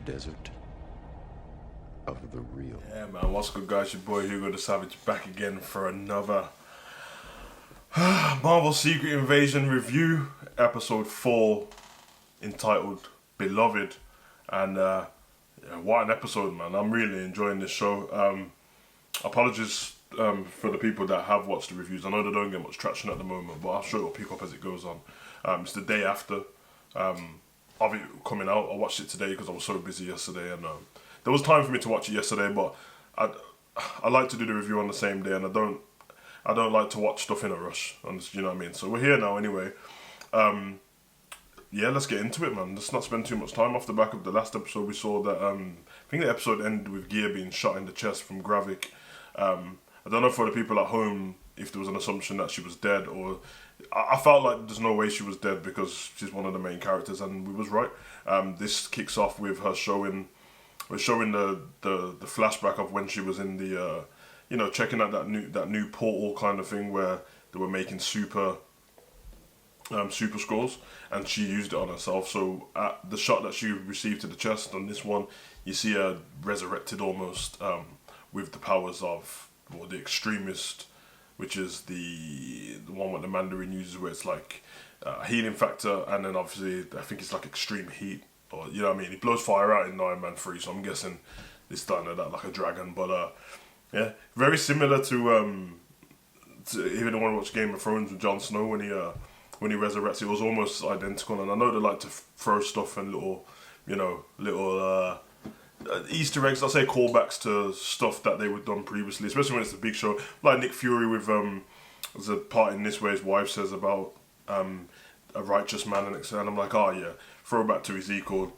desert of the real. Yeah, man, what's good, guys? Your boy Hugo the Savage back again for another Marvel Secret Invasion review, episode 4, entitled Beloved. And yeah, what an episode, man. I'm really enjoying this show. Apologies for the people that have watched the reviews. I know they don't get much traction at the moment, but I'm sure it'll pick up as it goes on. It's the day after of it coming out. I watched it today because I was so busy yesterday, and there was time for me to watch it yesterday, but I like to do the review on the same day, and I don't like to watch stuff in a rush. You know what I mean? So we're here now anyway. Yeah, let's get into it, man. Let's not spend too much time. Off the back of the last episode, we saw that I think the episode ended with Gear being shot in the chest from Gravik. I don't know for the people at home if there was an assumption that she was dead, or I felt like there's no way she was dead because she's one of the main characters, and we was right. This kicks off with her showing the flashback of when she was in the checking out that new portal kind of thing where they were making super scrolls, and she used it on herself. So at the shot that she received to the chest on this one, you see her resurrected almost with the powers of the extremist, which is the one what the Mandarin uses, where it's like healing factor, and then obviously I think it's like extreme heat, or you know what I mean. He blows fire out in Iron Man 3, so I'm guessing it's starting to that like a dragon. But yeah, very similar to even the one who watched Game of Thrones with Jon Snow when he resurrects. It was almost identical, and I know they like to throw stuff and little Easter eggs, I'll say callbacks to stuff that they were done previously, especially when it's a big show. Like Nick Fury with there's a part in this where his wife says about a righteous man, and I'm like, oh yeah, throwback to Ezekiel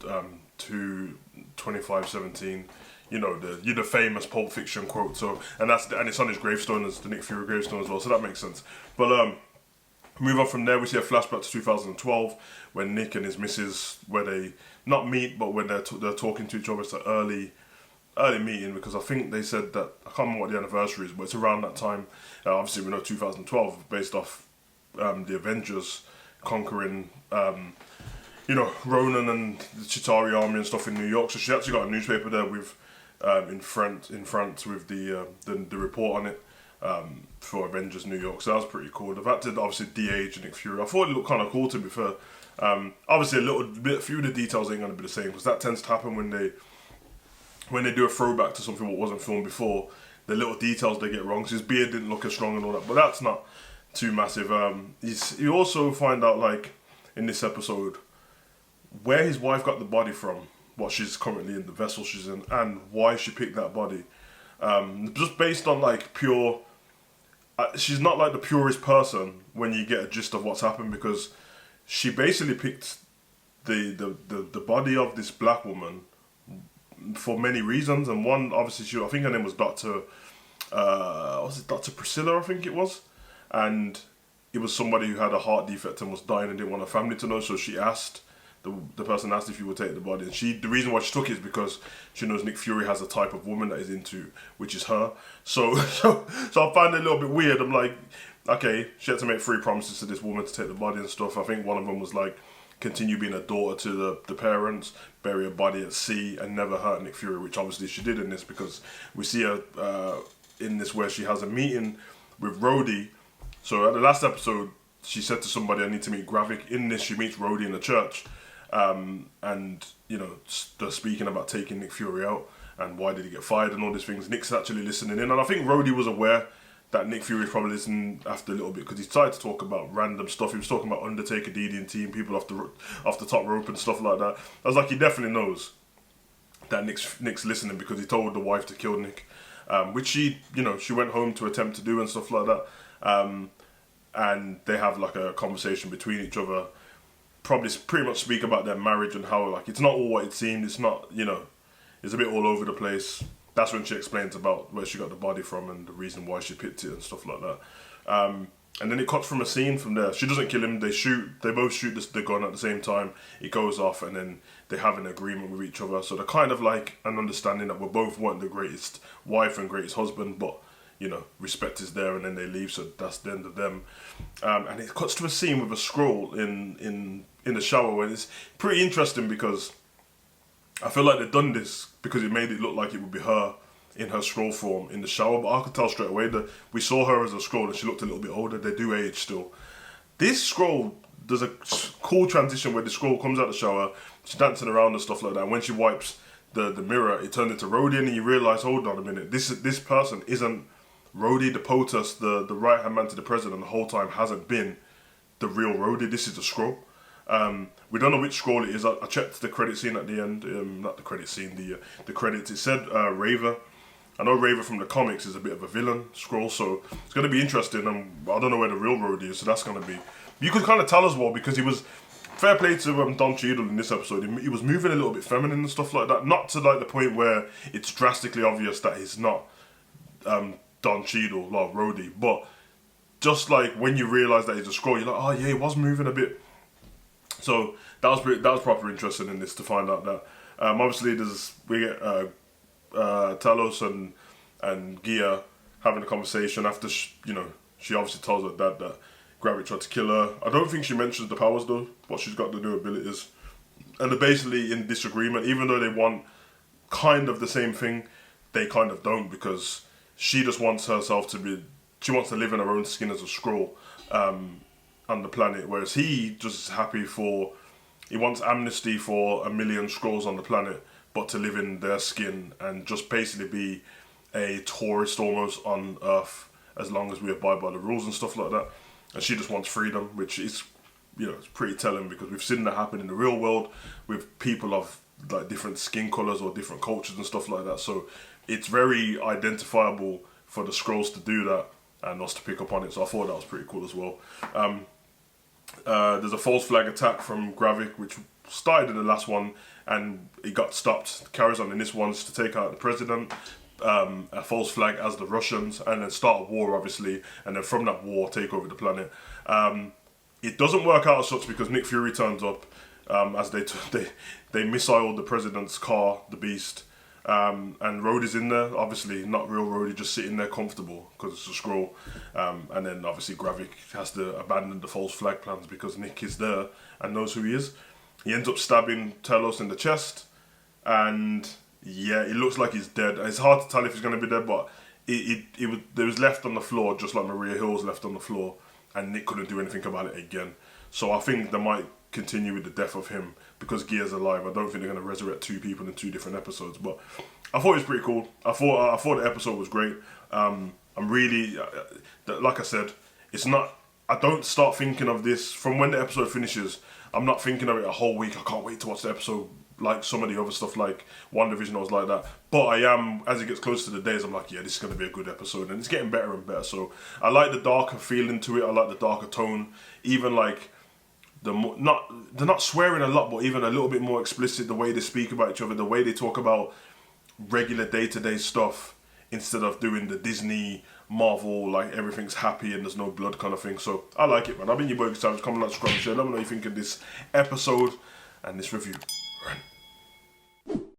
2:25:17. You know, the famous Pulp Fiction quote. So and it's on his gravestone, as the Nick Fury gravestone as well. So that makes sense. But move on from there, we see a flashback to 2012 when Nick and his missus, where they not meet, but when they're talking to each other. It's an early meeting, because I think they said that, I can't remember what the anniversary is, but it's around that time. Obviously we know 2012 based off the Avengers conquering Ronan and the Chitauri army and stuff in New York. So she actually got a newspaper there with in France with the report on it. For Avengers New York, so that was pretty cool. They've had to obviously de-age Nick Fury. I thought it looked kind of cool, to be fair. Obviously a few of the details ain't going to be the same, because that tends to happen when they do a throwback to something that wasn't filmed before. The little details they get wrong, because his beard didn't look as strong and all that, but that's not too massive. You also find out, like, in this episode, where his wife got the body from, what she's currently in, the vessel she's in, and why she picked that body. Just based on like pure, she's not like the purest person when you get a gist of what's happened, because she basically picked the body of this black woman for many reasons, and one, obviously I think her name was Dr. Priscilla, I think it was, and it was somebody who had a heart defect and was dying and didn't want her family to know, so she asked. The person asked if he would take the body, and the reason why she took it is because she knows Nick Fury has a type of woman that he's into, which is her. So I find it a little bit weird. I'm like, okay, she had to make 3 promises to this woman to take the body and stuff. I think one of them was like, continue being a daughter to the parents, bury a body at sea, and never hurt Nick Fury, which obviously she did in this, because we see her in this where she has a meeting with Rhodey. So at the last episode, she said to somebody, I need to meet Gravik. In this, she meets Rhodey in the church. And they're speaking about taking Nick Fury out and why did he get fired and all these things. Nick's actually listening in, and I think Rhodey was aware that Nick Fury probably listened after a little bit, because he started to talk about random stuff. He was talking about Undertaker, DD&T, people off the top rope and stuff like that. I was like, he definitely knows that Nick's listening, because he told the wife to kill Nick, which she went home to attempt to do and stuff like that. And they have like a conversation between each other. Probably pretty much speak about their marriage and how, like, it's not all what it seemed. It's not, it's a bit all over the place. That's when she explains about where she got the body from and the reason why she picked it and stuff like that. And then it cuts from a scene from there. She doesn't kill him. They both shoot the gun at the same time. It goes off, and then they have an agreement with each other. So they're kind of like an understanding that we both weren't the greatest wife and greatest husband, but respect is there, and then they leave, so that's the end of them. And it cuts to a scene with a scroll in the shower, and it's pretty interesting because I feel like they've done this because it made it look like it would be her in her scroll form in the shower, but I could tell straight away that we saw her as a scroll and she looked a little bit older. They do age still. This scroll, there's a cool transition where the scroll comes out of the shower, she's dancing around and stuff like that, and when she wipes the mirror, it turns into Rhodey, and you realise, hold on a minute, this person isn't Rhodey, the POTUS, the right-hand man to the president, the whole time hasn't been the real Rhodey. This is the scroll. We don't know which scroll it is. I checked the credit scene at the end, not the credit scene, the credits. It said Raver. I know Raver from the comics is a bit of a villain scroll, so it's going to be interesting. I don't know where the real Rhodey is, so that's going to be... You could kind of tell as well, because he was... Fair play to Don Cheadle in this episode. He was moving a little bit feminine and stuff like that. Not to like the point where it's drastically obvious that he's not Don Cheadle, like Rhodey, but just like when you realise that he's a scroll, you're like, oh yeah, he was moving a bit. So that was proper interesting in this to find out that obviously we get Talos and Gia having a conversation after she obviously tells her dad that Gravik tried to kill her. I don't think she mentions the powers though, what she's got to do abilities. And they're basically in disagreement, even though they want kind of the same thing, they kind of don't, because she just wants herself to be, she wants to live in her own skin as a Skrull on the planet, whereas he just is happy he wants amnesty for 1 million Skrulls on the planet, but to live in their skin and just basically be a tourist almost on Earth as long as we abide by the rules and stuff like that. And she just wants freedom, which is, it's pretty telling, because we've seen that happen in the real world with people of like different skin colours or different cultures and stuff like that. So it's very identifiable for the Skrulls to do that and us to pick up on it. So I thought that was pretty cool as well. There's a false flag attack from Gravik, which started in the last one and it got stopped. Carries on in this one to take out the president. A false flag as the Russians, and then start a war obviously, and then from that war take over the planet. It doesn't work out as such because Nick Fury turns up as they missile the president's car, the Beast, and Rhodey's in there, obviously not real Rhodey, just sitting there comfortable because it's a Skrull, and then obviously Gravik has to abandon the false flag plans because Nick is there and knows who he is. He ends up stabbing Talos in the chest, and yeah, it looks like he's dead. It's hard to tell if he's going to be dead, but it was left on the floor just like Maria Hill was left on the floor, and Nick couldn't do anything about it again. So I think they might continue with the death of him because Gear's alive. I don't think they're going to resurrect 2 people in 2 different episodes, but I thought it was pretty cool. I thought the episode was great. I'm really, like I said, it's not... I don't start thinking of this from when the episode finishes. I'm not thinking of it a whole week. I can't wait to watch the episode. Like some of the other stuff, like WandaVision, I was like that. But I am, as it gets closer to the days, I'm like, yeah, this is going to be a good episode. And it's getting better and better. So I like the darker feeling to it. I like the darker tone. Even like, they're not swearing a lot, but even a little bit more explicit, the way they speak about each other, the way they talk about regular day-to-day stuff, instead of doing the Disney, Marvel, like everything's happy and there's no blood kind of thing. So I like it, man. I've been your boy, Savage. Comment, like, subscribe, share. Let me know what you think of this episode and this review. Right.